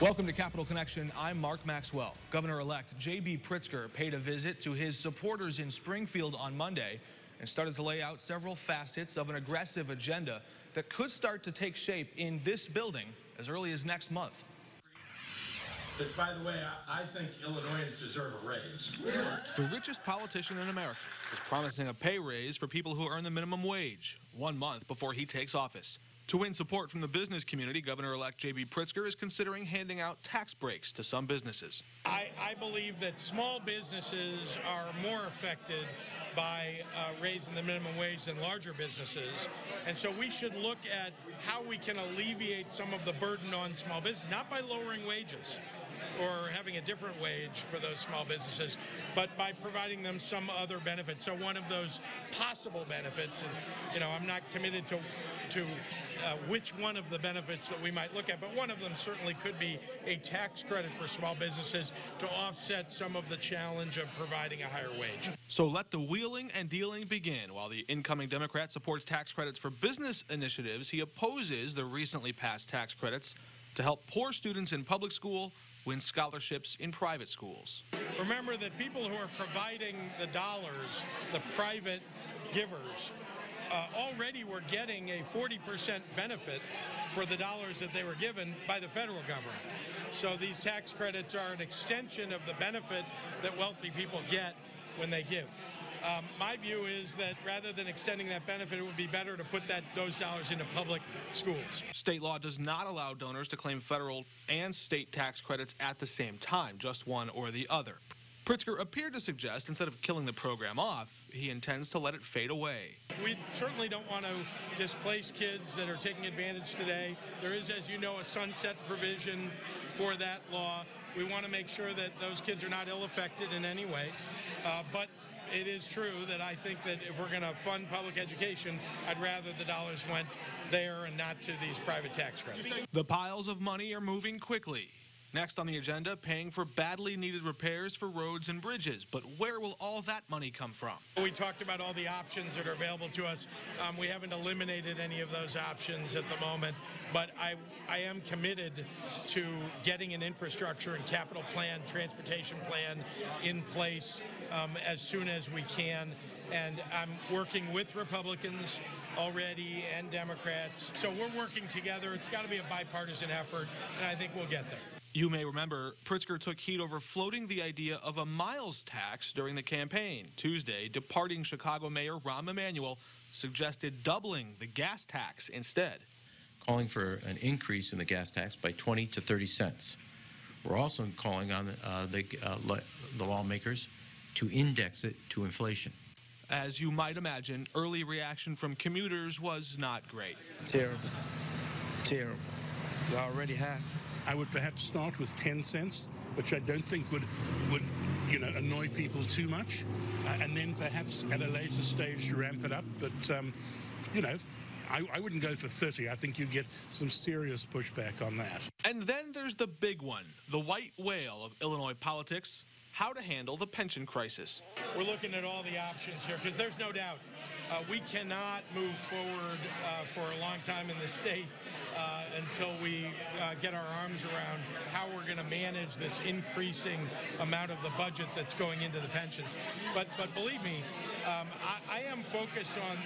Welcome to Capital Connection. I'm Mark Maxwell. Governor-elect JB Pritzker paid a visit to his supporters in Springfield on Monday and started to lay out several facets of an aggressive agenda that could start to take shape in this building as early as next month. By the way, I think Illinoisans deserve a raise. The richest politician in America is promising a pay raise for people who earn the minimum wage 1 month before he takes office. To win support from the business community, Governor-elect JB Pritzker is considering handing out tax breaks to some businesses. I believe that small businesses are more affected by raising the minimum wage than larger businesses. And so we should look at how we can alleviate some of the burden on small business, not by lowering wages or having a different wage for those small businesses, but by providing them some other benefit. So one of those possible benefits, and I'm not committed to which one of the benefits that we might look at, but one of them certainly could be a tax credit for small businesses to offset some of the challenge of providing a higher wage. So let the wheeling and dealing begin. While the incoming Democrat supports tax credits for business initiatives, he opposes the recently passed tax credits to help poor students in public school win scholarships in private schools. Remember that people who are providing the dollars, the private givers, already were getting a 40% benefit for the dollars that they were given by the federal government. So these tax credits are an extension of the benefit that wealthy people get when they give. My view is that rather than extending that benefit, it would be better to put those dollars into public schools. State law does not allow donors to claim federal and state tax credits at the same time, just one or the other. Pritzker appeared to suggest instead of killing the program off, he intends to let it fade away. We certainly don't want to displace kids that are taking advantage today. There is, as you know, a sunset provision for that law. We want to make sure that those kids are not ill-affected in any way. But it is true that I think that if we're going to fund public education, I'd rather the dollars went there and not to these private tax credits. The piles of money are moving quickly. Next on the agenda, paying for badly needed repairs for roads and bridges. But where will all that money come from? We talked about all the options that are available to us. We haven't eliminated any of those options at the moment, but I am committed to getting an infrastructure and capital plan, transportation plan in place as soon as we can. And I'm working with Republicans already and Democrats. So we're working together. It's got to be a bipartisan effort, and I think we'll get there. You may remember Pritzker took heat over floating the idea of a miles tax during the campaign. Tuesday, departing Chicago Mayor Rahm Emanuel suggested doubling the gas tax instead. Calling for an increase in the gas tax by 20 to 30 cents. We're also calling on the lawmakers to index it to inflation. As you might imagine, early reaction from commuters was not great. Terrible. Terrible. It's already high. I would perhaps start with 10 cents, which I don't think would annoy people too much, and then perhaps at a later stage ramp it up. But I wouldn't go for 30. I think you'd get some serious pushback on that. And then there's the big one, the white whale of Illinois politics: how to handle the pension crisis. We're looking at all the options here because there's no doubt we cannot move forward for a long time in the state until we get our arms around how we're going to manage this increasing amount of the budget that's going into the pensions. But believe me, I am focused on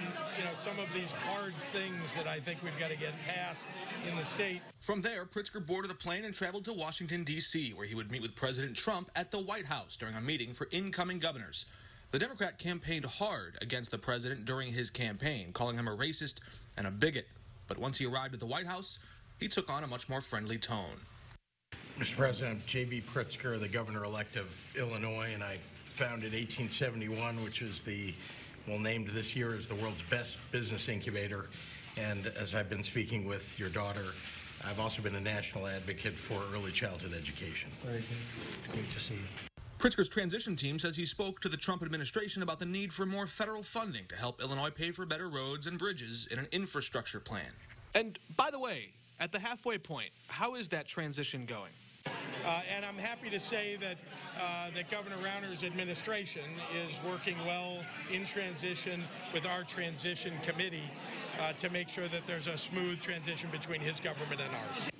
some of these hard things that I think we've got to get passed in the state. From there, Pritzker boarded a plane and traveled to Washington, D.C., where he would meet with President Trump at the White House during a meeting for incoming governors. The Democrat campaigned hard against the president during his campaign, calling him a racist and a bigot. But once he arrived at the White House, he took on a much more friendly tone. Mr. President, JB Pritzker, the governor-elect of Illinois, and I founded 1871, which is named this year as the world's best business incubator. And as I've been speaking with your daughter, I've also been a national advocate for early childhood education. Very good. Great to see you. Pritzker's transition team says he spoke to the Trump administration about the need for more federal funding to help Illinois pay for better roads and bridges in an infrastructure plan. And by the way, at the halfway point, how is that transition going? And I'm happy to say that Governor Rauner's administration is working well in transition with our transition committee to make sure that there's a smooth transition between his government and ours.